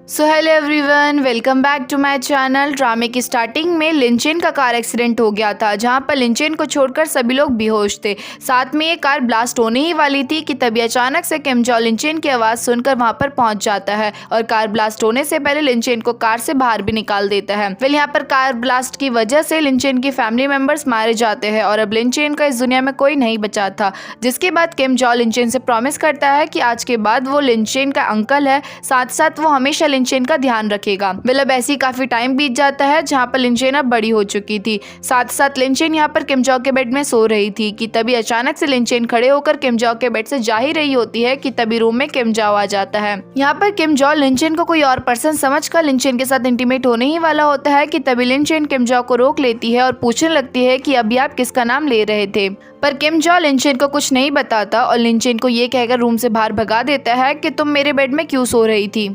So hello everyone, welcome back to my channel. ड्रामे की starting में लिंचेन का कार एक्सीडेंट हो गया था, जहां पर लिंचेन को छोड़कर सभी लोग बेहोश थे। साथ में ये कार ब्लास्ट होने ही वाली थी कि तभी अचानक से किम जॉ लिंचेन की आवाज़ सुनकर वहां पर पहुंच जाता है और कार ब्लास्ट होने से पहले लिंचेन को कार से बाहर भी निकाल देता है। फिर यहाँ पर कार ब्लास्ट की वजह से लिंचेन की फैमिली मेंबर्स मारे जाते हैं और अब लिंचेन का इस दुनिया में कोई नहीं बचा था। जिसके बाद किम जॉ लिंचेन से प्रॉमिस करता है कि आज के बाद वो लिंचेन का अंकल है, साथ साथ वो हमेशा लिंचेन का ध्यान रखेगा। मतलब ऐसे ही काफी टाइम बीत जाता है, जहाँ पर लिंचेन अब बड़ी हो चुकी थी। साथ साथ लिंचेन यहाँ पर किम जॉ के बेड में सो रही थी कि तभी अचानक से लिंचेन खड़े होकर किम जॉ के बेड से जा ही रही होती है कि तभी रूम में किम जॉ आ जाता है। यहाँ पर किम जॉ लिंचेन को कोई और पर्सन समझकर लिंचेन के साथ इंटीमेट होने ही वाला होता है कि तभी लिंचेन किम जॉ को रोक लेती है और पूछने लगती है कि अभी आप किसका नाम ले रहे थे। पर किम जॉ लिंचेन को कुछ नहीं बताता और लिंचेन को ये कहकर रूम से बाहर भगा देता है कि तुम मेरे बेड में क्यों सो रही थी।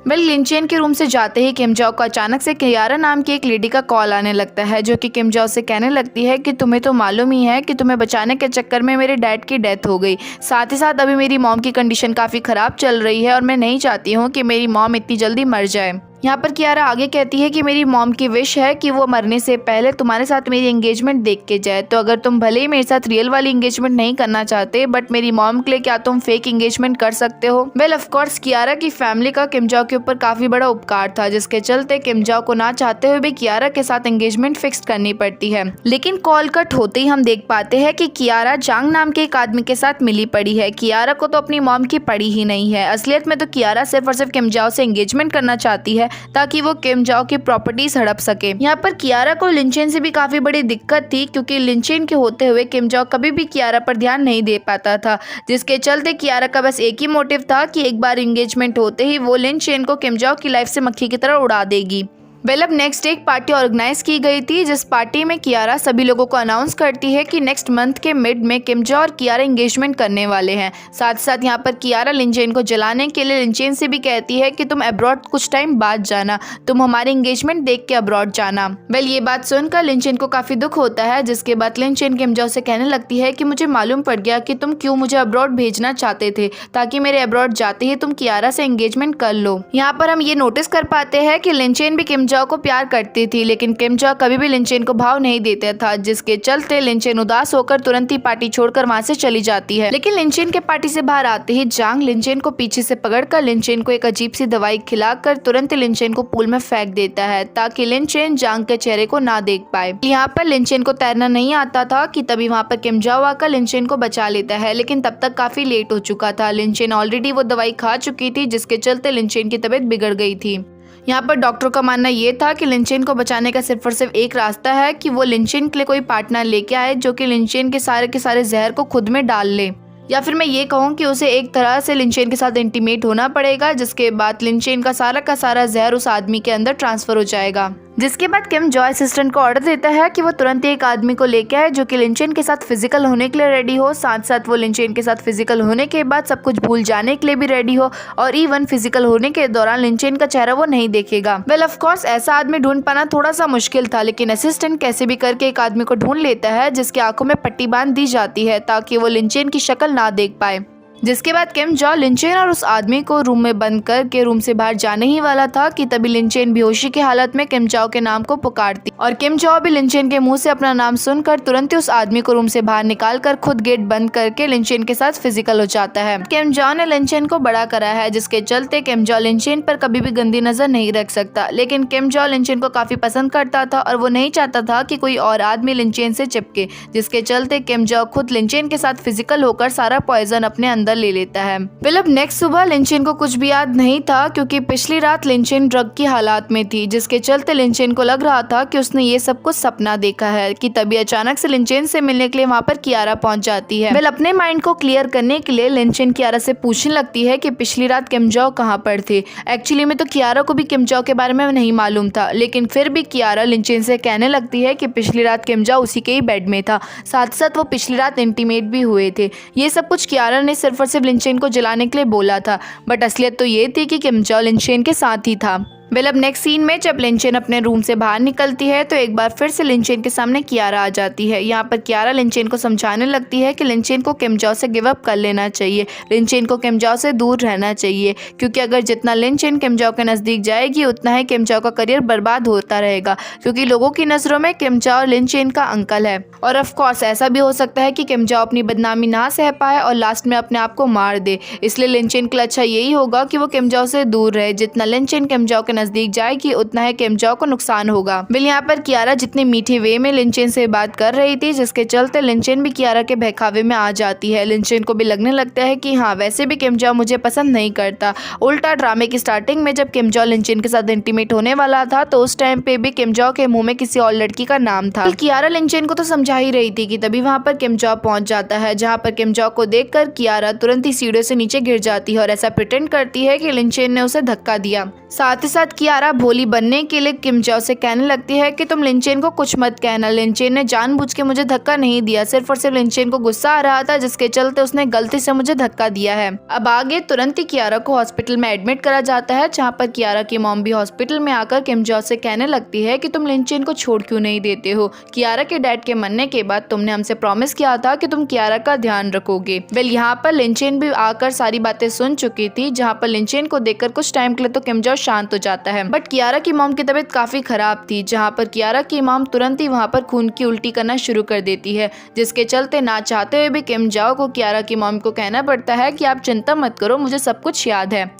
लिंचेन के रूम से जाते ही किम जॉ को अचानक से कियारा नाम की एक लेडी का कॉल आने लगता है, जो कि किम जॉ से कहने लगती है कि तुम्हें तो मालूम ही है कि तुम्हें बचाने के चक्कर में मेरे डैड की डेथ हो गई। साथ ही साथ अभी मेरी मॉम की कंडीशन काफ़ी ख़राब चल रही है और मैं नहीं चाहती हूँ कि मेरी मॉम इतनी जल्दी मर जाए। यहाँ पर कियारा आगे कहती है कि मेरी मॉम की विश है कि वो मरने से पहले तुम्हारे साथ मेरी एंगेजमेंट देख के जाए। तो अगर तुम भले ही मेरे साथ रियल वाली एंगेजमेंट नहीं करना चाहते, बट मेरी मॉम के लिए क्या तुम फेक एंगेजमेंट कर सकते हो। ऑफ कोर्स कियारा की फैमिली का किम जॉ के ऊपर काफी बड़ा उपकार था, जिसके चलते किम जॉ को ना चाहते हुए भी कियारा के साथ एंगेजमेंट फिक्स करनी पड़ती है। लेकिन कॉल कट होते ही हम देख पाते हैं कि कियारा जांग नाम के एक आदमी के साथ मिली पड़ी है। कियारा को तो अपनी मॉम की पड़ी ही नहीं है। असलियत में तो कियारा सिर्फ और सिर्फ किम जॉ से एंगेजमेंट करना चाहती है ताकि वो किम जॉ की प्रॉपर्टीज हड़प सके। यहाँ पर कियारा को लिंचेन से भी काफी बड़ी दिक्कत थी, क्योंकि लिंचेन के होते हुए किम जॉ कभी भी कियारा पर ध्यान नहीं दे पाता था, जिसके चलते कियारा का बस एक ही मोटिव था कि एक बार एंगेजमेंट होते ही वो लिंचेन को किम जॉ की लाइफ से मक्खी की तरह उड़ा देगी। अब नेक्स्ट एक पार्टी ऑर्गेनाइज की गई थी, जिस पार्टी में कियारा सभी लोगों को अनाउंस करती है कि नेक्स्ट मंथ के मिड में किम जॉ और कियारा एंगेजमेंट करने वाले हैं। साथ साथ यहाँ पर कियारा लिंचेन को जलाने के लिए लिंचेन से भी कहती है कि तुम अब्रॉड कुछ टाइम बाद जाना, तुम हमारी एंगेजमेंट देख के अब्रॉड जाना। ये बात सुनकर लिंचेन को काफी दुख होता है, जिसके बाद लिंचेन किम जॉ से कहने लगती है कि मुझे मालूम पड़ गया कि तुम क्यों मुझे अब्रॉड भेजना चाहते थे, ताकि मेरे अब्रॉड जाते ही तुम कियारा से एंगेजमेंट कर लो। यहाँ पर हम ये नोटिस कर पाते हैं कि लिंचेन भी किम जॉ को प्यार करती थी, लेकिन किम जॉ कभी भी लिंचेन को भाव नहीं देता था, जिसके चलते लिंचेन उदास होकर तुरंत ही पार्टी छोड़कर वहां से चली जाती है। लेकिन लिंचेन के पार्टी से बाहर आते ही जांग लिंचेन को पीछे से पकड़कर लिंचेन को एक अजीब सी दवाई खिलाकर तुरंत ही लिंचेन को पूल में फेंक देता है, ताकि लिंचेन जांग के चेहरे को ना देख पाए। यहाँ पर लिंचेन को तैरना नहीं आता था कि तभी वहाँ पर किम जॉ आकर लिंचेन को बचा लेता है, लेकिन तब तक काफी लेट हो चुका था। लिंचेन ऑलरेडी वो दवाई खा चुकी थी, जिसके चलते लिंचेन की तबीयत बिगड़ गई थी। यहाँ पर डॉक्टर का मानना ये था कि लिंचेन को बचाने का सिर्फ और सिर्फ एक रास्ता है कि वो लिंचेन के लिए कोई पार्टनर लेके आए, जो कि लिंचेन के सारे जहर को खुद में डाल ले, या फिर मैं ये कहूँ कि उसे एक तरह से लिंचेन के साथ इंटीमेट होना पड़ेगा, जिसके बाद लिंचेन का सारा जहर उस आदमी के अंदर ट्रांसफर हो जाएगा। जिसके बाद किम जॉ असिस्टेंट को ऑर्डर देता है कि वो तुरंत एक आदमी को लेके आए, जो कि लिंचेन के साथ फिजिकल होने के लिए रेडी हो। साथ साथ वो लिंचेन के साथ फिजिकल होने के बाद सब कुछ भूल जाने के लिए भी रेडी हो, और इवन फिजिकल होने के दौरान लिंचेन का चेहरा वो नहीं देखेगा। ऑफ कोर्स ऐसा आदमी ढूंढ पाना थोड़ा सा मुश्किल था, लेकिन असिस्टेंट कैसे भी करके एक आदमी को ढूंढ लेता है, जिसकी आंखों में पट्टी बांध दी जाती है ताकि वो लिंचेन की शक्ल ना देख पाए। जिसके बाद किम जॉ लिंचेन और उस आदमी को रूम में बंद करके रूम से बाहर जाने ही वाला था कि तभी लिंचेन बेहोशी की हालत में किम जॉ के नाम को पुकारती, और किम जॉ भी लिंचेन के मुंह से अपना नाम सुनकर तुरंत ही उस आदमी को रूम से बाहर निकालकर खुद गेट बंद करके लिंचेन के साथ फिजिकल हो जाता है। किम जॉ ने लिंचेन को बड़ा करा है, जिसके चलते किम जॉ लिंचेन पर कभी भी गंदी नजर नहीं रख सकता। लेकिन किम जॉ लिंचेन को काफी पसंद करता था और वो नहीं चाहता था कि कोई और आदमी लिंचेन से चिपके, जिसके चलते किम जॉ खुद लिंचेन के साथ फिजिकल होकर सारा पॉइजन अपने अंदर ले लेता है। अब नेक्स्ट सुबह लिंचेन को कुछ भी याद नहीं था, क्योंकि पिछली रात लिंचेन ड्रग की हालात में थी, जिसके चलते लिंचेन को लग रहा था कि उसने ये सब कुछ सपना देखा है। कि तभी अचानक से लिंचेन से मिलने के लिए वहाँ पर कियारा पहुंच जाती है। अपने माइंड को क्लियर करने के लिए लिंचेन कियारा से पूछने लगती है कि पिछली रात किम जॉ कहाँ पर थे। एक्चुअली में तो कियारा को भी किम जॉ के बारे में नहीं मालूम था, लेकिन फिर भी कियारा लिंचेन से कहने लगती है कि पिछली रात किम जॉ उसी के ही बेड में था, साथ साथ वो पिछली रात इंटीमेट भी हुए थे। ये सब कुछ कियारा ने सिर्फ और सिर्फ लिंचेन को जलाने के लिए बोला था, बट असलियत तो ये थी कि किम जॉ लिंचेन के साथ ही था। वेल अब नेक्स्ट सीन में जब लिंचेन अपने रूम से बाहर निकलती है तो एक बार फिर से लिंचेन के सामने कियारा आ जाती है। यहाँ पर कियारा लिंचेन को समझाने लगती है कि लिंचेन को किम जाओ से गिव अप कर लेना चाहिए, लिंचेन को किम जाओ से दूर रहना चाहिए, क्योंकि अगर जितना लिंचेन किम जाओ के नज़दीक जाएगी उतना ही किम जाओ का करियर बर्बाद होता रहेगा, क्योंकि लोगों की नज़रों में किम जाओ लिंचेन का अंकल है। और ऑफ कोर्स ऐसा भी हो सकता है कि किम जाओ अपनी बदनामी ना सह पाए और लास्ट में अपने आप को मार दे, इसलिए लिंचेन के लिए अच्छा यही होगा कि वो किम जाओ से दूर रहे। जितना लिंचेन किम जाओ के नज़दीक जाएगी उतना ही किम जाओ को नुकसान होगा। वेल यहाँ पर कियारा जितने मीठे वे में लिंचेन से बात कर रही थी, जिसके चलते लिंचेन भी कियारा के बहकावे में आ जाती है। लिंचेन को भी लगने लगता है कि हाँ वैसे भी किम जाओ मुझे पसंद नहीं करता। उल्टा ड्रामे की स्टार्टिंग में जब किम जाओ लिंचेन के साथ इंटीमेट होने वाला था तो उस टाइम पे भी किम जाओ के मुंह में किसी और लड़की का नाम था। कियारा लिंचेन को तो समझा ही रही थी कि तभी वहाँ पर किम जाओ पहुंच जाता है, जहाँ पर किम जाओ को देखकर कियारा तुरंत ही सीढ़ियों से नीचे गिर जाती है और ऐसा प्रिटेंड करती है कि लिंचेन ने उसे धक्का दिया। साथ ही साथ कियारा भोली बनने के लिए किम जाओ से कहने लगती है कि तुम लिंचेन को कुछ मत कहना, लिंचेन ने जानबूझ के मुझे धक्का नहीं दिया, सिर्फ और सिर्फ लिंचेन को गुस्सा आ रहा था जिसके चलते उसने गलती से मुझे धक्का दिया है। अब आगे तुरंत ही कियारा को हॉस्पिटल में एडमिट करा जाता है, जहाँ पर कियारा की मॉम भी हॉस्पिटल में आकर किम जाओ से कहने लगती है कि तुम लिंचेन को छोड़ क्यों नहीं देते हो, कियारा के डैड के मरने के बाद तुमने हमसे प्रॉमिस किया था कि तुम कियारा का ध्यान रखोगे। वेल यहाँ पर लिंचेन भी आकर सारी बातें सुन चुकी थी, जहाँ पर लिंचेन को देखकर कुछ टाइम के लिए तो किम जाओ शांत हो जाता है, बट कियारा की मॉम की तबीयत काफी खराब थी, जहाँ पर कियारा की मॉम तुरंत ही वहाँ पर खून की उल्टी करना शुरू कर देती है, जिसके चलते ना चाहते हुए भी किम जाओ को कियारा की मॉम को कहना पड़ता है कि आप चिंता मत करो, मुझे सब कुछ याद है,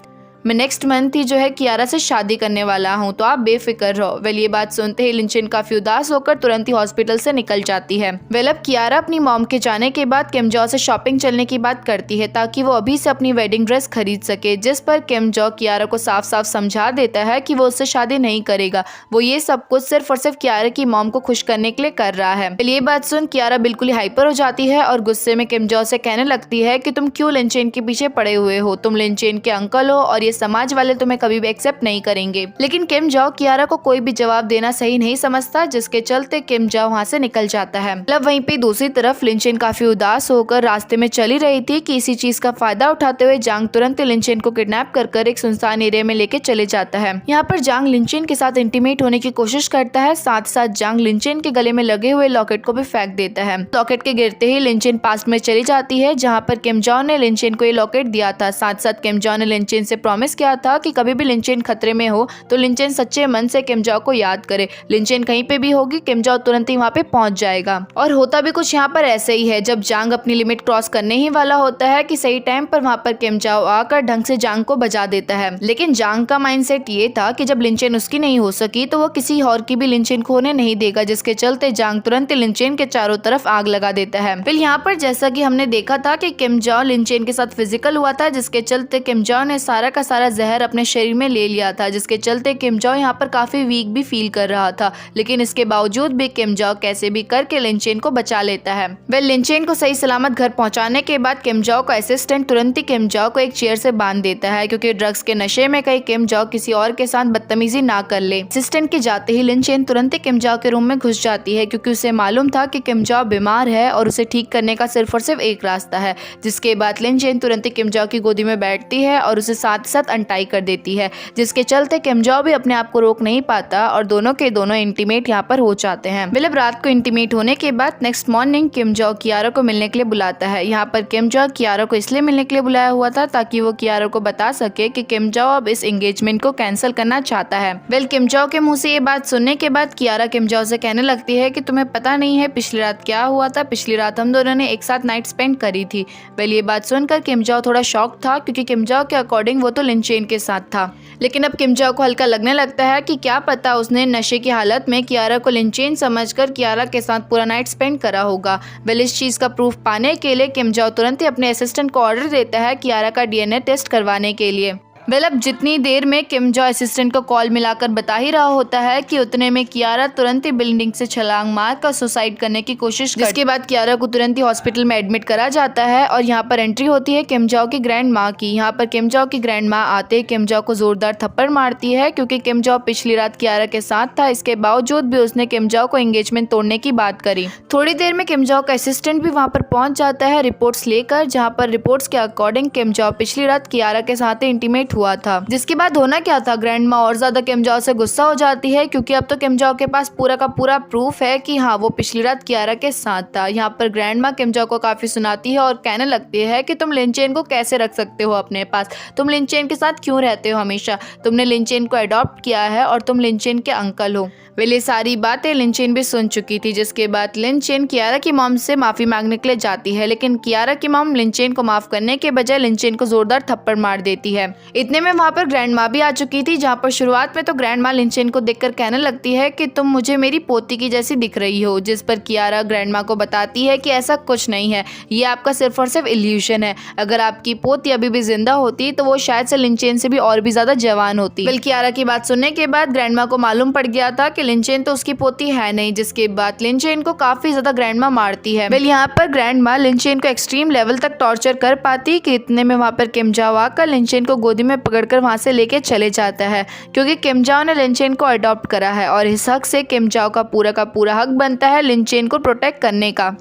मैं नेक्स्ट मंथ ही जो है कियारा से शादी करने वाला हूँ, तो आप बेफिक्र रहो। वेल ये बात सुनते ही लिंचेन काफी उदास होकर तुरंत ही हॉस्पिटल से निकल जाती है। वेल अब कियारा अपनी मॉम के जाने के बाद किम जाओ से शॉपिंग चलने की बात करती है ताकि वो अभी से अपनी वेडिंग ड्रेस खरीद सके, जिस पर किम जाओ कियारा को साफ साफ समझा देता है कि वो उससे शादी नहीं करेगा, वो ये सब कुछ सिर्फ और सिर्फ कियारा की मॉम को खुश करने के लिए कर रहा है। ये बात सुन कियारा बिल्कुल ही हाइपर हो जाती है और गुस्से में किम जाओ से कहने लगती है कि तुम क्यों लिंचेन के पीछे पड़े हुए हो, तुम लिंचेन के अंकल हो और ये समाज वाले तुम्हें कभी भी एक्सेप्ट नहीं करेंगे। लेकिन किम जाओ कियारा को कोई भी जवाब देना सही नहीं समझता, जिसके चलते किम जाओ वहाँ से निकल जाता है। मतलब वहीं पे दूसरी तरफ लिंचेन काफी उदास होकर रास्ते में चली रही थी कि इसी चीज का फायदा उठाते हुए जांग तुरंत लिंचेन को किडनैप कर एक सुनसान एरिया में लेके चले जाता है। यहाँ पर जांग लिंचेन के साथ इंटीमेट होने की कोशिश करता है, साथ साथ जांग लिंचेन के गले में लगे हुए लॉकेट को भी फेंक देता है। लॉकेट के गिरते ही लिंचेन पास्ट में चली जाती है, जहाँ पर किम जाओ ने लिंचेन को ये लॉकेट दिया था। साथ साथ किम जाओ ने लिंचेन से प्रॉमिस किया था कि कभी भी लिंचेन खतरे में हो तो लिंचेन सच्चे मन से किम जाओ को याद करे, लिंचेन कहीं पे भी होगी किम जाओ तुरंत ही वहाँ पे पहुंच जाएगा। और होता भी कुछ यहाँ पर ऐसे ही है, जब जांग अपनी लिमिट क्रॉस करने ही वाला होता है कि सही टाइम पर वहाँ पर किम जाओ आकर ढंग से जांग को बजा देता है। लेकिन जांग का माइंडसेट ये था कि जब लिंचेन उसकी नहीं हो सकी तो वो किसी और की भी लिंचेन को होने नहीं देगा, जिसके चलते जांग तुरंत लिंचेन के चारों तरफ आग लगा देता है। फिर यहाँ पर जैसा कि हमने देखा था कि किम जाओ लिंचेन के साथ फिजिकल हुआ था, जिसके चलते किम जाओ ने सारा का सारा जहर अपने शरीर में ले लिया था, जिसके चलते किम जाओ यहाँ पर काफी वीक भी फील कर रहा था। लेकिन इसके बावजूद भी किम जाओ कैसे भी करके लिंचेन को बचा लेता है। वेल लिंचेन को सही सलामत घर पहुंचाने के बाद किम जाओ का असिस्टेंट तुरंत ही किम जाओ को एक चेयर से बांध देता है, क्योंकि ड्रग्स के नशे में कहीं किम जाओ किसी और के साथ बदतमीजी ना कर ले। असिस्टेंट के जाते ही लिंचेन तुरंत ही किम जाओ के रूम में घुस जाती है, क्योंकि उसे मालूम था कि किम जाओ बीमार है और उसे ठीक करने का सिर्फ और सिर्फ एक रास्ता है। जिसके बाद लिंचेन तुरंत ही किम जाओ की गोदी में बैठती है और उसे साथ साथ अनटाई कर देती है, जिसके चलते किम जाओ भी अपने आप को रोक नहीं पाता और दोनों के दोनों इंटीमेट यहाँ पर हो जाते हैं। मतलब रात को इंटीमेट होने के बाद नेक्स्ट मॉर्निंग किम जाओ कियारा को मिलने के लिए बुलाता है। यहाँ पर किम जाओ कियारा को इसलिए मिलने के लिए बुलाया हुआ था ताकि वो कियारा को बता सके कि किम जाओ अब इस एंगेजमेंट को कैंसिल करना चाहता है। वेल किम जाओ के मुंह से ये बात सुनने के बाद कियारा किम जाओ से कहने लगती है कि तुम्हें पता नहीं है पिछली रात क्या हुआ था, पिछली रात हम दोनों ने एक साथ नाइट स्पेंड करी थी। वेल ये बात सुनकर किम जाओ थोड़ा शॉक था, क्योंकि किम जाओ के अकॉर्डिंग वो तो लिंचेन के साथ था। लेकिन अब किम जाओ को हल्का लगने लगता है कि क्या पता उसने नशे की हालत में कियारा को लिंचेन समझकर कियारा के साथ पूरा नाइट स्पेंड करा होगा। वेल इस चीज का प्रूफ पाने के लिए किम जाओ तुरंत ही अपने असिस्टेंट को ऑर्डर देता है कियारा का डीएनए टेस्ट करवाने के लिए। वेल अब जितनी देर में किम जाओ असिस्टेंट को कॉल मिलाकर बता ही रहा होता है कि उतने में कियारा तुरंत ही बिल्डिंग से छलांग मारकर सुसाइड करने की कोशिश करती है, जिसके बाद कियारा को तुरंत ही हॉस्पिटल में एडमिट करा जाता है। और यहाँ पर एंट्री होती है किम जाओ की ग्रैंड माँ की। यहाँ पर किम जाओ की ग्रैंड माँ आते किम जाओ को जोरदार थप्पड़ मारती है, क्योंकि किम जाओ पिछली रात कियारा के साथ था, इसके बावजूद भी उसने किम जाओ को एंगेजमेंट तोड़ने की बात करी। थोड़ी देर में किम जाओ का असिस्टेंट भी वहाँ पर पहुंच जाता है रिपोर्ट्स लेकर, जहाँ पर रिपोर्ट्स के अकॉर्डिंग किम जाओ पिछली रात कियारा के साथ इंटीमेट हुआ था। जिसके बाद होना क्या था, ग्रैंड माँ और ज्यादा किम जाओ से गुस्सा हो जाती है क्योंकि अब तो किम जाओ के पास पूरा का पूरा प्रूफ है कि हाँ वो पिछली रात कियारा के साथ था। यहाँ पर ग्रैंड माँ किम जाओ को काफी सुनाती है और कहने लगती है कि तुम लिनचेन को कैसे रख सकते हो अपने पास, तुम लिनचेन के साथ क्यों रहते हो हमेशा, तुमने लिनचेन को अडॉप्ट किया है और तुम लिनचेन के अंकल हो। वेल ये सारी बातें लिनचेन भी सुन चुकी थी। जिसके बाद लिनचेन कियारा की मॉम से माफी मांगने के लिए जाती है, लेकिन कियारा की मॉम लिनचेन को माफ करने के बजाय लिनचेन को जोरदार थप्पड़ मार देती है। इतने में वहाँ पर ग्रैंड माँ भी आ चुकी थी, जहाँ पर शुरुआत में तो ग्रैंड माँ लिनचेन को देखकर कहने लगती है कि तुम मुझे मेरी पोती की जैसी दिख रही हो, जिस पर कियारा ग्रैंड माँ को बताती है कि ऐसा कुछ नहीं है, ये आपका सिर्फ और सिर्फ इल्यूशन है। अगर आपकी पोती अभी भी जिंदा होती तो वो शायद से लिनचेन से भी और भी ज्यादा जवान होती। वेल कियारा की बात सुनने के बाद ग्रैंड माँ को मालूम पड़ गया था कि लिनचेन तो उसकी पोती है नहीं, जिसके बाद लिनचेन को काफी ज्यादा ग्रैंड माँ मारती है। वेल यहाँ पर ग्रैंड माँ लिनचेन को एक्सट्रीम लेवल तक टॉर्चर कर पाती कि इतने में वहाँ पर किम जाओ आकर लिनचेन को गोदी में पकड़कर वहाँ से लेके चले जाता है, क्योंकि किम जाओ ने लिनचेन को अडॉप्ट करा है और इस हक से किम जाओ का पूरा हक बनता है लिनचेन को प्रोटेक्ट करने का।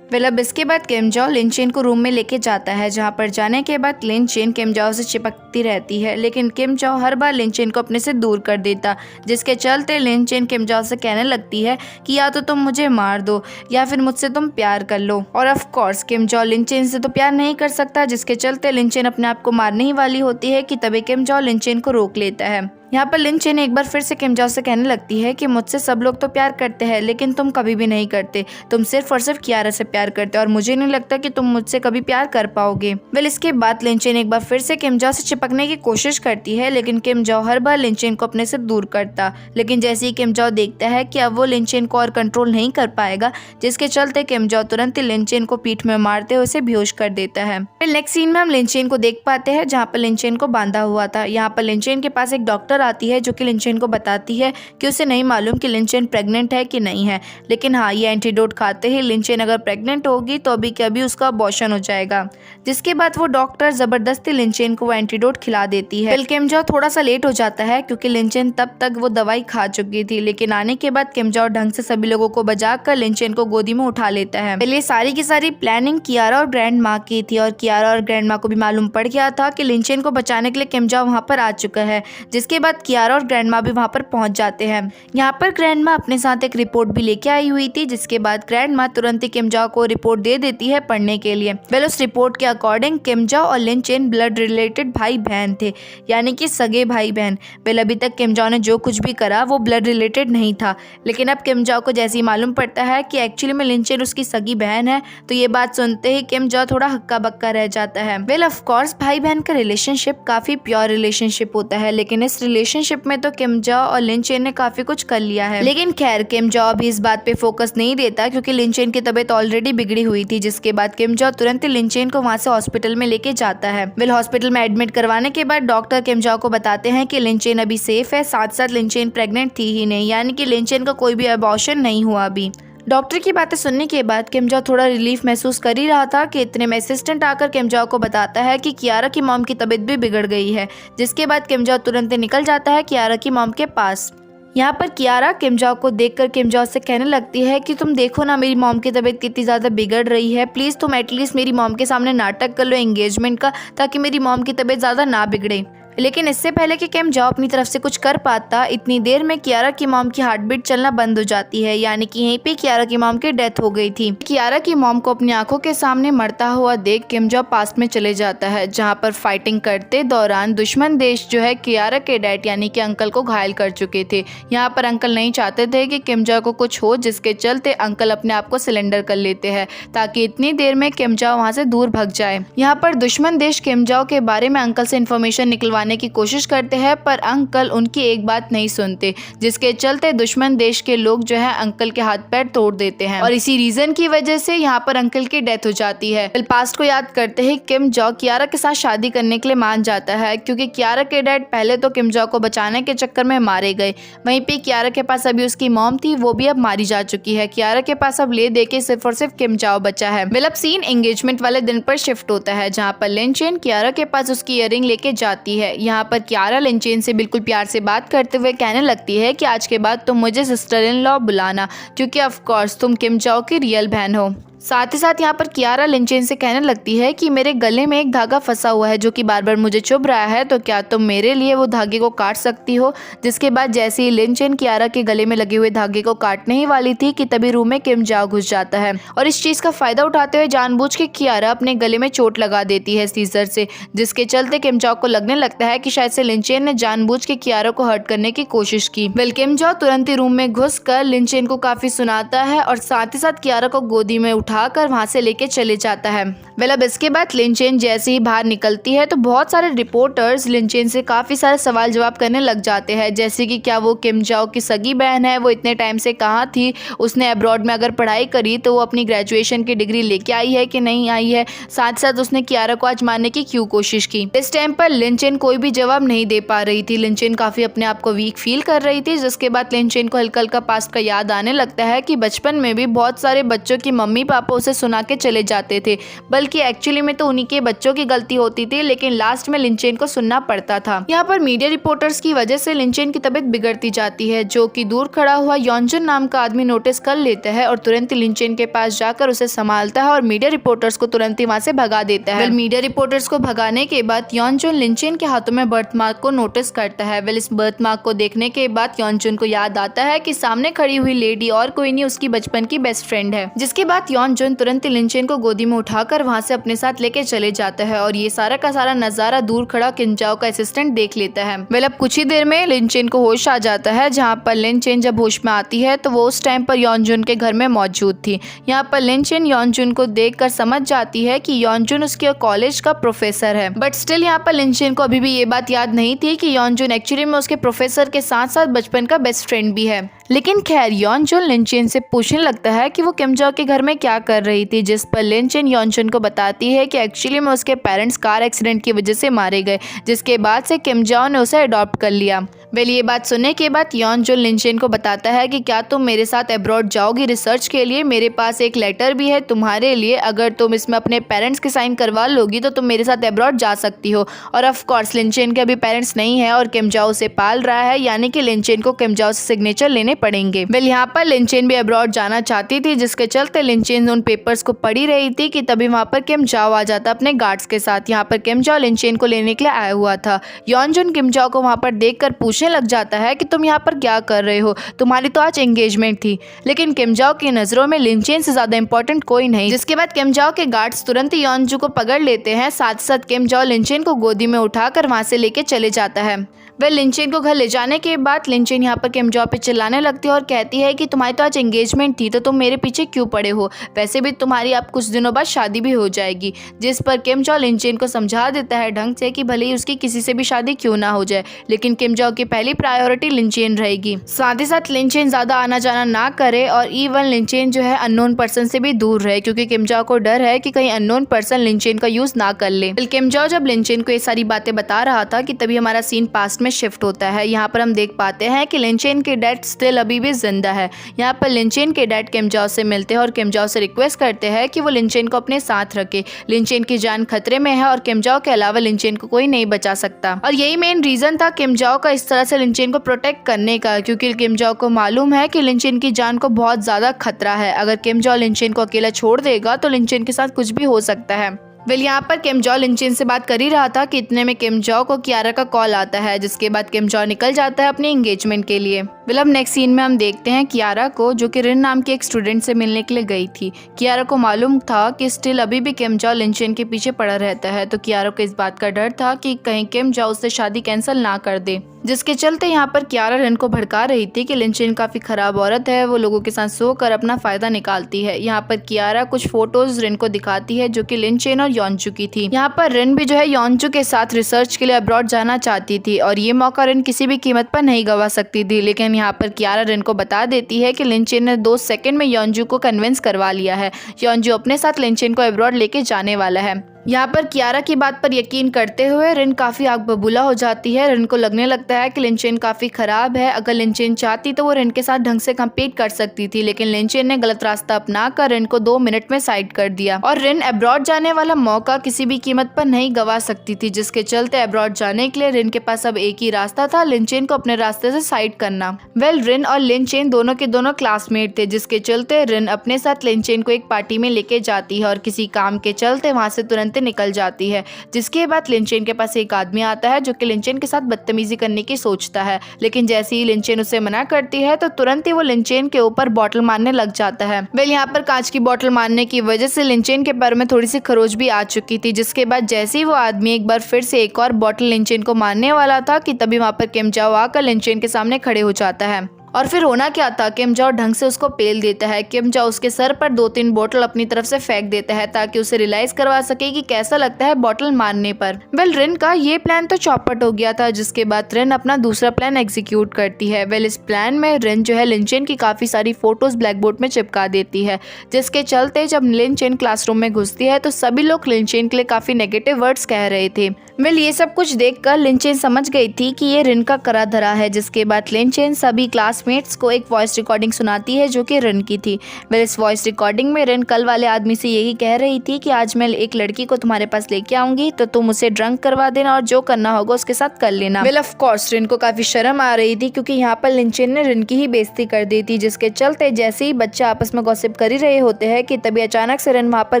वेल अब इसके बाद किम जाओ लिनचेन को रूम में लेके जाता है, जहाँ पर जाने के बाद लिनचेन किम जाओ से चिपकती रहती है, लेकिन किम जाओ हर बार लिनचेन को अपने से दूर कर देता, जिसके चलते लिनचेन किम जाओ से कहने लगती है कि या तो तुम मुझे मार दो या फिर मुझसे तुम प्यार कर लो। और ऑफ कोर्स किम जाओ लिनचेन से तो प्यार नहीं कर सकता, जिसके चलते लिनचेन अपने आप को मारने ही वाली होती है कि तभी किम जाओ लिनचेन को रोक लेता है। यहाँ पर लिनचेन एक बार फिर से किम जाओ से कहने लगती है कि मुझसे सब लोग तो प्यार करते हैं, लेकिन तुम कभी भी नहीं करते, तुम सिर्फ और सिर्फ कियारा से प्यार करते हो और मुझे नहीं लगता कि तुम मुझसे कभी प्यार कर पाओगे। वेल इसके बाद लिनचेन एक बार फिर से किम जाओ से चिपकने की कोशिश करती है, लेकिन किम जाओ हर बार लिनचेन को अपने से दूर करता। लेकिन जैसे ही किम जाओ देखता है कि अब वो लिनचेन को और कंट्रोल नहीं कर पाएगा, जिसके चलते किम जाओ तुरंत ही लिनचेन को पीठ में मारते हुए उसे बेहोश कर देता है। फिर नेक्स्ट सीन में हम लिनचेन को देख पाते हैं, जहाँ पर लिनचेन को बांधा हुआ था। यहाँ पर लिनचेन के पास एक डॉक्टर आती है जो कि लिनचेन को बताती है कि उसे नहीं मालूम कि लिनचेन प्रेग्नेंट है कि नहीं है, लेकिन हाँ ये एंटीडोट खाते ही लिनचेन अगर प्रेग्नेंट होगी तो अभी के अभी उसका अबॉर्शन हो जाएगा। जिसके बाद वो डॉक्टर जबरदस्ती लिनचेन को वो एंटीडोट खिला देती है। किम जाओ थोड़ा सा लेट हो जाता है क्योंकि लिनचेन तब तक वो दवाई खा चुकी थी, लेकिन आने के बाद किम जाओ ढंग से सभी लोगों को बजा कर लिनचेन को गोदी में उठा लेता है। पहले सारी की सारी प्लानिंग कियारा और ग्रैंड माँ की थी और कियारा और ग्रैंड माँ को भी मालूम पड़ गया था कि लिनचेन को बचाने के लिए किम जाओ वहाँ पर आ चुका है। जिसके बाद कियारा और ग्रैंड माँ भी वहाँ पर पहुँच जाते हैं। यहाँ पर ग्रैंड माँ अपने साथ एक रिपोर्ट भी लेके आई हुई थी, जिसके बाद ग्रैंड माँ तुरंत ही किम जाओ को रिपोर्ट दे देती है पढ़ने के लिए। वेल उस रिपोर्ट के अकॉर्डिंग किम जाओ और लिनचेन ब्लड रिलेटेड भाई बहन थे, यानी कि सगे भाई बहन। वेल अभी तक किम जाओ ने जो कुछ भी करा वो ब्लड रिलेटेड नहीं था, लेकिन अब किम जाओ को जैसे ही मालूम पड़ता है कि एक्चुअली में लिनचेन उसकी सगी बहन है, तो ये बात सुनते ही किम जाओ थोड़ा हक्का बक्का रह जाता है। वेल ऑफ कोर्स भाई बहन का रिलेशनशिप काफी प्योर रिलेशनशिप होता है, लेकिन इस रिलेशनशिप में तो किम जाओ और लिनचेन ने काफी कुछ कर लिया है। लेकिन खैर किम जाओ भी इस बात पे फोकस नहीं देता क्योंकि लिनचेन की तबीयत ऑलरेडी बिगड़ी हुई थी। जिसके बाद किम जाओ तुरंत ही लिनचेन को वहाँ से हॉस्पिटल में लेके जाता है। वेल हॉस्पिटल में एडमिट करवाने के बाद डॉक्टर किम जाओ को बताते हैं कि लिनचेन अभी सेफ है, साथ साथ लिनचेन प्रेग्नेंट थी ही नहीं, यानी कि लिनचेन का कोई भी अबॉर्शन नहीं हुआ अभी। डॉक्टर की बातें सुनने के बाद किम जाओ थोड़ा रिलीफ महसूस कर ही रहा था कि इतने में असिस्टेंट आकर किम जाओ को बताता है कि कियारा की मॉम की तबीयत भी बिगड़ गई है। जिसके बाद किम जाओ तुरंत निकल जाता है कियारा की मॉम के पास। यहाँ पर कियारा किम जाओ को देखकर किम जाओ से कहने लगती है कि तुम देखो ना मेरी मॉम की तबीयत कितनी ज़्यादा बिगड़ रही है, प्लीज़ तुम एटलीस्ट मेरी मॉम के सामने नाटक कर लो एंगेजमेंट का, ताकि मेरी मॉम की तबीयत ज़्यादा ना बिगड़े। लेकिन इससे पहले कि किम जाओ अपनी तरफ से कुछ कर पाता, इतनी देर में कियारा की मॉम की हार्ट बीट चलना बंद हो जाती है, यानी कि यहीं पे कियारा की मॉम की डेथ हो गई थी। कियारा की मॉम को अपनी आंखों के सामने मरता हुआ देख किम जाओ पास्ट में चले जाता है, जहां पर फाइटिंग करते दौरान दुश्मन देश जो है कियारा के डैड यानी कि अंकल को घायल कर चुके थे। यहाँ पर अंकल नहीं चाहते थे कि किम जाओ को कुछ हो, जिसके चलते अंकल अपने आप को सिलेंडर कर लेते हैं ताकि इतनी देर में किम जाओ वहाँ से दूर भग जाए। यहाँ पर दुश्मन देश किम जाओ के बारे में अंकल से इन्फॉर्मेशन निकलवाने की कोशिश करते हैं, पर अंकल उनकी एक बात नहीं सुनते, जिसके चलते दुश्मन देश के लोग जो है अंकल के हाथ पैर तोड़ देते हैं और इसी रीजन की वजह से यहाँ पर अंकल की डेथ हो जाती है। पास्ट को याद करते ही किम जाओ कियारा के साथ शादी करने के लिए मान जाता है, क्योंकि कियारा के डैड पहले तो किम जाओ को बचाने के चक्कर में मारे गए। वहीं पे कियारा के पास अभी उसकी मॉम थी, वो भी अब मारी जा चुकी है। कियारा के पास अब ले दे के सिर्फ और सिर्फ किम जाओ बचा है। वेल अब सीन एंगेजमेंट वाले दिन पर शिफ्ट होता है, जहाँ पर लिनचेन कियारा के पास उसकी इयररिंग लेके जाती है। यहाँ पर कियारा लिनचेन से बिल्कुल प्यार से बात करते हुए कहने लगती है कि आज के बाद तुम मुझे सिस्टर इन लॉ बुलाना, क्योंकि ऑफ कोर्स तुम किम जाओ की रियल बहन हो। साथ ही साथ यहाँ पर कियारा लिनचेन से कहने लगती है कि मेरे गले में एक धागा फंसा हुआ है जो कि बार बार मुझे चुभ रहा है, तो क्या तुम मेरे लिए वो धागे को काट सकती हो। जिसके बाद जैसे ही लिनचेन कियारा के गले में लगे हुए धागे को काटने ही वाली थी कि तभी रूम में किम जाओ घुस जाता है और इस चीज का फायदा उठाते हुए जानबूझ के कियारा अपने गले में चोट लगा देती है सीजर से, जिसके चलते किम जाओ को लगने लगता है कि शायद से लिनचेन ने जानबूझ के कियारा को हर्ट करने की कोशिश की। किम जाओ तुरंत ही रूम में घुसकर लिनचेन को काफी सुनाता है और साथ ही साथ कियारा को गोदी में उठाकर वहां से लेके चले जाता है। अब इसके बाद लिनचेन जैसे ही बाहर निकलती है तो बहुत सारे रिपोर्टर्स लिनचेन से काफी सारे सवाल जवाब करने लग जाते हैं, जैसे कि क्या वो किम जाओ की सगी बहन है, वो इतने टाइम से कहाँ थी, उसने अब्रॉड में अगर पढ़ाई करी तो वो अपनी ग्रेजुएशन की डिग्री लेके आई है कि नहीं आई है, साथ साथ उसने कियारा को आज मारने की क्यों कोशिश की। इस टाइम पर लिनचेन कोई भी जवाब नहीं दे पा रही थी। लिनचेन काफी अपने आप को वीक फील कर रही थी, जिसके बाद लिनचेन को हल्का हल्का पास्ट का याद आने लगता है कि बचपन में भी बहुत सारे बच्चों की मम्मी पापा उसे सुना के चले जाते थे, बल्कि एक्चुअली में तो उन्हीं के बच्चों की गलती होती थी, लेकिन लास्ट में लिनचेन को सुनना पड़ता था। यहाँ पर मीडिया रिपोर्टर्स की वजह से लिनचेन की तबीयत बिगड़ती जाती है, जो कि दूर खड़ा हुआ योनजुन नाम का आदमी नोटिस कर लेता है और तुरंत ही लिनचेन के पास जाकर उसे संभालता है और मीडिया रिपोर्टर्स को तुरंत ही वहां से भगा देता है। मीडिया रिपोर्टर्स को भगाने के बाद योनजुन लिनचेन के हाथों में बर्थ मार्क को नोटिस करता है। इस बर्थ मार्क को देखने के बाद योनजुन को याद आता है कि सामने खड़ी हुई लेडी और कोई नहीं उसकी बचपन की बेस्ट फ्रेंड है। जिसके बाद योनजुन तुरंत ही लिनचेन को गोदी में उठाकर वहां से अपने साथ लेके चले जाता है और ये सारा का सारा नजारा दूर खड़ा किम जाओ का असिस्टेंट देख लेता है। अब कुछ ही देर में लिनचेन को होश आ जाता है, जहाँ पर लिनचेन जब होश में आती है तो वो उस टाइम पर योनजुन के घर में मौजूद थी। यहाँ पर लिनचेन योनजुन को देखकर समझ जाती है कि योनजुन उसके कॉलेज का प्रोफेसर है, बट स्टिल यहाँ पर लिनचेन को अभी भी ये बात याद नहीं थी कि योनजुन एक्चुअली में उसके प्रोफेसर के साथ साथ बचपन का बेस्ट फ्रेंड भी है। लेकिन खैर योनजुन लिनचेन से पूछने लगता है कि वो किम जाओ के घर में क्या कर रही थी, जिस पर लिनचेन योनजुन को बताती है कि एक्चुअली में उसके पेरेंट्स कार एक्सीडेंट की वजह से मारे गए, जिसके बाद से किम जाओ ने उसे अडॉप्ट कर लिया। ये बात सुनने के बाद योनजुन लिनचेन को बताता है कि क्या तुम मेरे साथ अब्रॉड जाओगी रिसर्च के लिए, मेरे पास एक लेटर भी है तुम्हारे लिए, अगर तुम इसमें अपने पेरेंट्स के साइन करवा लोगी तो तुम मेरे साथ अब्रॉड जा सकती हो। और ऑफ कोर्स लिनचेन के अभी पेरेंट्स नहीं है और किम जाओ उसे पाल रहा है, यानी कि लिनचेन को किम जाओ से सिग्नेचर लेने पड़ेंगे। यहाँ पर लिनचेन भी अब्रॉड जाना चाहती थी, जिसके चलते लिनचेन उन पेपर्स को पढ़ी रही थी कि तभी वहाँ पर किम जाओ आ जाता अपने गार्ड्स के साथ। यहाँ पर किम जाओ लिनचेन को लेने के लिए आया हुआ था। योनजुन किम जाओ को वहाँ पर देखकर पूछने लग जाता है कि तुम यहाँ पर क्या कर रहे हो, तुम्हारी तो आज एंगेजमेंट थी। लेकिन किम जाओ की नजरों में लिनचेन से ज्यादा इंपॉर्टेंट कोई नहीं। जिसके बाद किम जाओ के गार्ड्स तुरंत ही योनजू को पकड़ लेते हैं, साथ साथ किम जाओ लिनचेन को गोदी में उठाकर वहाँ से लेके चले जाता है। वह लिनचेन को घर ले जाने के बाद लिनचेन यहाँ पर किम जाओ पे चिल्लाने लगती है और कहती है कि तुम्हारी तो आज एंगेजमेंट थी तो तुम मेरे पीछे क्यों पड़े हो, वैसे भी तुम्हारी अब कुछ दिनों बाद शादी भी हो जाएगी। जिस पर किम जाओ लिनचेन को समझा देता है ढंग से कि भले ही उसकी किसी से भी शादी क्यों ना हो जाए, लेकिन किम जाओ की पहली प्रायोरिटी लिनचेन रहेगी। साथ ही साथ लिनचेन ज्यादा आना जाना ना करे और इवन लिनचेन जो है अननोन पर्सन से भी दूर रहे, क्योंकि किम जाओ को डर है कि कहीं अननोन पर्सन लिनचेन का यूज ना कर ले। किम जाओ जब लिनचेन को ये सारी बातें बता रहा था कि तभी हमारा सीन पास्ट में शिफ्ट होता है। यहाँ पर हम देख पाते हैं कि लिनचेन के डैड स्टिल अभी भी जिंदा है। यहाँ पर लिनचेन के डैड किम जाओ से मिलते हैं और किम जाओ से रिक्वेस्ट करते हैं कि वो लिनचेन को अपने साथ रखे। लिनचेन की जान खतरे में है और किम जाओ के अलावा लिनचेन को कोई नहीं बचा सकता। और यही मेन रीजन था किम जाओ का इस तरह से लिनचेन को प्रोटेक्ट करने का, क्योंकि किम जाओ को मालूम है कि लिनचेन की जान को बहुत ज्यादा खतरा है। अगर किम जाओ लिनचेन को अकेला छोड़ देगा तो लिनचेन के साथ कुछ भी हो सकता है। यहाँ पर किम जाओ लिनचेन से बात कर ही रहा था कि इतने में किम जाओ को कियारा का कॉल आता है, जिसके बाद किम जाओ निकल जाता है अपनी एंगेजमेंट के लिए। अब नेक्स्ट सीन में हम देखते हैं कियारा को, जो कि रिन नाम की एक स्टूडेंट से मिलने के लिए गई थी। कियारा को मालूम था कि स्टिल अभी भी किम जाओ लिनचेन के पीछे पड़ा रहता है, तो कियारा को इस बात का डर था कि कहीं किम जाओ उससे शादी कैंसिल ना कर दे, जिसके चलते यहाँ पर कियारा रिन को भड़का रही थी कि लिनचेन काफी खराब औरत है, वो लोगों के साथ सोकर अपना फायदा निकालती है। यहाँ पर कियारा कुछ फोटोज रिन को दिखाती है जो कि लिनचेन और योनजू की थी। यहाँ पर रिन भी जो है योनजू के साथ रिसर्च के लिए अब्रॉड जाना चाहती थी और ये मौका रिन किसी भी कीमत पर नहीं गवा सकती थी। लेकिन यहाँ पर कियारा रिन को बता देती है कि लिनचेन ने 2 सेकंड में योनजू को कन्विंस करवा लिया है। योनजू अपने साथ लिनचेन को अब्रॉड लेके जाने वाला है। यहाँ पर कियारा की बात पर यकीन करते हुए रिन काफ़ी आग बबूला हो जाती है। रिन को लगने लगता है कि लिनचेन काफ़ी ख़राब है। अगर लिनचेन चाहती तो वो रिन के साथ ढंग से कम्पीट कर सकती थी, लेकिन लिनचेन ने गलत रास्ता अपनाकर रिन को 2 मिनट में साइड कर दिया और रिन अब्रॉड जाने वाला मौका किसी भी कीमत पर नहीं गवा सकती थी, जिसके चलते अब्रॉड जाने के लिए रिन के पास अब एक ही रास्ता था, लिनचेन को अपने रास्ते से साइड करना। रिन और लिनचेन दोनों के दोनों क्लासमेट थे, जिसके चलते रिन अपने साथ लिनचेन को एक पार्टी में लेके जाती है और किसी काम के चलते वहाँ से तुरंत निकल जाती है। जिसके बाद लिनचेन के पास एक आदमी आता है जो कि लिनचेन के साथ बदतमीजी करने की सोचता है, लेकिन जैसे ही लिनचेन उसे मना करती है तो तुरंत ही वो लिनचेन के ऊपर बॉटल मारने लग जाता है। यहाँ पर कांच की बॉटल मारने की वजह से लिनचेन के पैर में थोड़ी सी खरोच भी आ चुकी थी, जिसके बाद जैसे ही वो आदमी एक बार फिर से एक और बॉटल लिनचेन को मारने वाला था कि तभी वहाँ पर किम जाओ आकर लिनचेन के सामने खड़े हो जाता है। और फिर होना क्या था, किम जाओ ढंग से उसको पेल देता है। किम जाओ उसके सर पर 2-3 बोतल अपनी तरफ से फेंक देता है ताकि उसे रियलाइज करवा सके कि कैसा लगता है बोतल मारने पर। रिन का ये प्लान तो चौपट हो गया था, जिसके बाद रिन अपना दूसरा प्लान एग्जीक्यूट करती है। इस प्लान में रिन जो है लिनचेन की काफी सारी फोटोज ब्लैक बोर्ड में चिपका देती है, जिसके चलते जब लिनचेन क्लासरूम में घुसती है तो सभी लोग लिनचेन के लिए काफी नेगेटिव वर्ड्स कह रहे थे। ये सब कुछ देखकर लिनचेन समझ गई थी कि ये रिन का करा धरा है, जिसके बाद लिनचेन सभी क्लासमेट्स को एक वॉइस रिकॉर्डिंग सुनाती है जो कि रिन की थी। इस वॉइस रिकॉर्डिंग में रिन कल वाले आदमी से यही कह रही थी कि आज मैं एक लड़की को तुम्हारे पास लेके आऊंगी तो तुम उसे ड्रंक करवा देना और जो करना होगा उसके साथ कर लेना। ऑफ कोर्स रिन को काफी शर्म आ रही थी क्योंकि यहाँ पर लिनचेन ने रिन की ही बेइज्जती कर दी थी, जिसके चलते जैसे ही बच्चे आपस में गॉसिप कर ही रहे होते हैं कि तभी अचानक से रिन वहाँ पर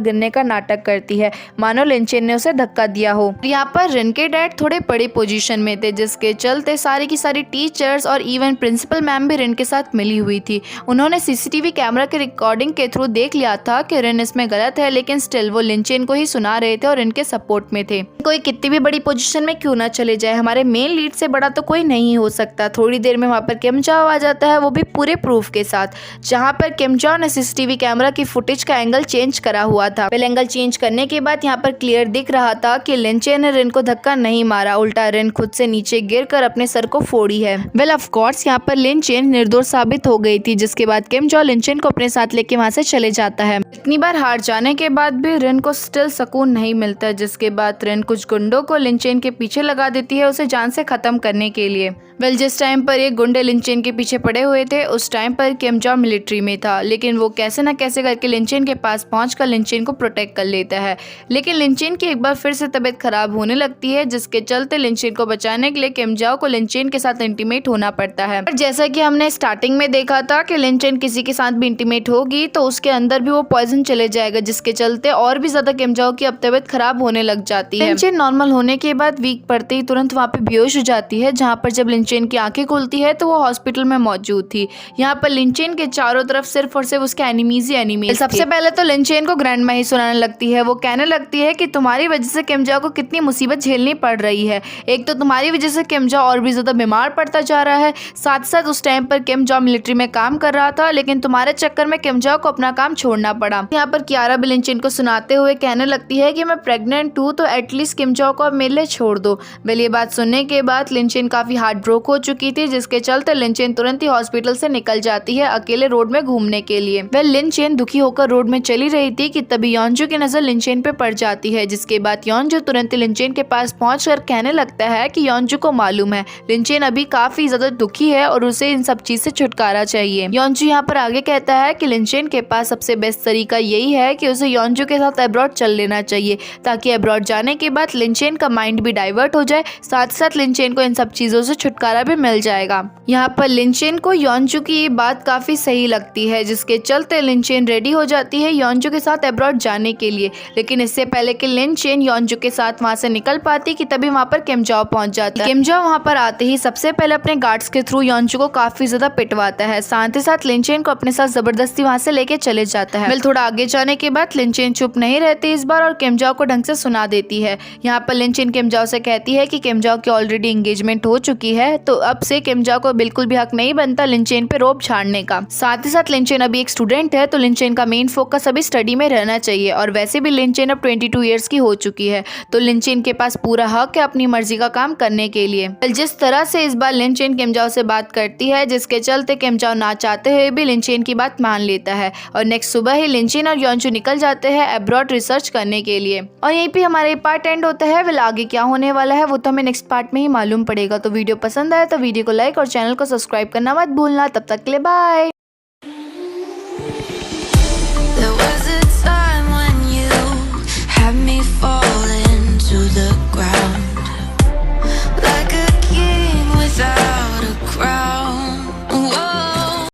गिरने का नाटक करती है, मानो लिनचेन ने उसे धक्का दिया हो। यहाँ पर रिन के डैड थोड़े बड़े पोजीशन में थे, जिसके चलते सारी की सारी टीचर्स और इवन प्रिंसिपल मैम भी रिन के साथ मिली हुई थी। उन्होंने सीसीटीवी कैमरा के रिकॉर्डिंग के थ्रू देख लिया था कि रिन इसमें गलत है, लेकिन स्टिल वो लिनचेन को ही सुना रहे थे और इनके सपोर्ट में थे। कोई कितनी भी बड़ी पोजीशन में क्यों ना चले जाए, हमारे मेन लीड से बड़ा तो कोई नहीं हो सकता। थोड़ी देर में वहाँ पर किम जाओ आ जाता है, वो भी पूरे प्रूफ के साथ, जहाँ पर किम जाओ ने सीसीटीवी कैमरा की फुटेज का एंगल चेंज करा हुआ था। एंगल चेंज करने के बाद यहाँ पर क्लियर दिख रहा था कि लिनचेन ने रिन को धक्का नहीं मारा, उल्टा रिन खुद से नीचे गिरकर अपने सर को फोड़ी है। ऑफ कोर्स यहाँ पर लिनचेन निर्दोष साबित हो गई थी, जिसके बाद किम जाओ लिनचेन को अपने साथ लेके वहाँ से चले जाता है। इतनी बार हार जाने के बाद भी रिन को स्टिल सुकून नहीं मिलता, जिसके बाद रिन कुछ गुंडों को लिनचेन के पीछे लगा देती है उसे जान से खत्म करने के लिए। जिस टाइम पर ये गुंडे लिनचेन के पीछे पड़े हुए थे उस टाइम पर किम जाओ मिलिट्री में था, लेकिन वो कैसे न कैसे करके लिनचेन के पास पहुंचकर लिनचेन को प्रोटेक्ट कर लेता है। लेकिन लिनचेन की एक बार फिर से तबीयत खराब होने लगती है, जिसके चलते लिनचेन को बचाने के लिए किम जाओ को लिनचेन के साथ इंटीमेट होना पड़ता है। जैसा कि हमने स्टार्टिंग में देखा था कि लिनचेन किसी के साथ भी इंटीमेट होगी तो उसके अंदर भी वो पॉइजन चले जाएगा, जिसके चलते और भी ज्यादा किम जाओ की अब तबीयत खराब होने लग जाती है। लिनचेन नॉर्मल होने के बाद वीक पड़ते ही तुरंत वहाँ पे बेहोश हो जाती है, जहाँ पर जब लिनचेन की आंखें खुलती है तो वो हॉस्पिटल में मौजूद थी। यहाँ पर लिनचेन के चारों तरफ सिर्फ और सिर्फ उसके एनिमीज ही एनिमीज। सबसे पहले तो लिनचेन को ग्रैंडमा ही सुनाने लगती है। वो कहने लगती है कि तुम्हारी वजह से किम जाओ को कितनी मुसीबत झेलनी पड़ रही है, एक तो तुम्हारी वजह से किम जाओ और भी ज्यादा बीमार पड़ता जा रहा है, साथ साथ उस टाइम पर किम जाओ मिलिट्री में काम कर रहा था, लेकिन तुम्हारे चक्कर में किम जाओ को अपना काम छोड़ना पड़ा। यहाँ पर कियारा भी लिनचेन को सुनाते हुए कहने लगती है कि मैं प्रेग्नेंट हूँ तो एटलीस्ट किम जाओ को अब मेरे लिए छोड़ दो। ये बात सुनने के बाद लिनचेन काफी हार्ट ब्रोक हो चुकी थी, जिसके चलते लिनचेन तुरंत ही हॉस्पिटल से निकल जाती है अकेले रोड में घूमने के लिए। लिनचेन दुखी होकर रोड में चली रही थी कि तभी योंजू की नजर लिनचेन पे पड़ जाती है, जिसके बाद योंजू तुरंत ही लिनचेन के पास पहुंचकर कहने लगता है कि योंजू को मालूम है लिनचेन अभी काफी ज्यादा दुखी है और उसे इन सब चीज से छुटकारा चाहिए। योंजू यहाँ पर आगे कहता है कि लिनचेन के पास सबसे बेस्ट तरीका यही है कि उसे योंजू के साथ अब्रॉड चल लेना चाहिए, ताकि अब्रॉड जाने के बाद लिनचेन का माइंड भी डाइवर्ट हो जाए, साथ साथ लिनचेन को इन सब चीजों से छुटकारा भी मिल जाएगा। यहाँ पर लिनचेन को योंजू की ये बात काफी सही लगती है, जिसके चलते लिनचेन रेडी हो जाती है योंजू के साथ अब्रॉड जाने के लिए। लेकिन इससे पहले कि लिनचेन योंजू के साथ वहाँ से निकल पाती कि तभी वहाँ पर किम जाओ पहुंच जाता है। किम जाओ वहाँ पर आते ही सबसे पहले अपने गार्ड्स के थ्रू योंजू को काफी ज्यादा पिटवाता है, साथ ही साथ लिनचेन को अपने साथ जबरदस्ती वहाँ से लेके चले जाता है। थोड़ा आगे जाने के बाद लिनचेन चुप नहीं रहती इस बार और किम जाओ को ढंग से सुना देती है। यहाँ पर लिनचेन किम जाओ से कहती है कि किम जाओ की ऑलरेडी एंगेजमेंट हो चुकी है, तो अब से किम जाओ को बिल्कुल भी हक नहीं बनता लिनचेन पे रोब झाड़ने का। साथ ही साथ लिनचेन अभी एक स्टूडेंट है, तो लिनचेन का मेन फोकस अभी स्टडी में रहना चाहिए, और वैसे भी लिनचेन अब 22 ईयर्स की हो चुकी है, तो लिनचेन के पास पूरा हक है अपनी मर्जी का काम करने के लिए। जिस तरह से इस बार लिनचेन किम जाओ से बात करती है, है, जिसके चलते किम चाओ ना चाहते हुए भी लिनचेन की बात मान लेता है और नेक्स्ट सुबह ही लिनचेन और योनचू निकल जाते हैं अब्रॉड रिसर्च करने के लिए। और यहीं पे हमारा पार्ट एंड होता है। वेल आगे क्या होने वाला है वो तो हमें नेक्स्ट पार्ट में ही मालूम पड़ेगा। तो वीडियो पसंद आए तो वीडियो को लाइक और चैनल को सब्सक्राइब करना मत भूलना। तब तक के लिए बाय।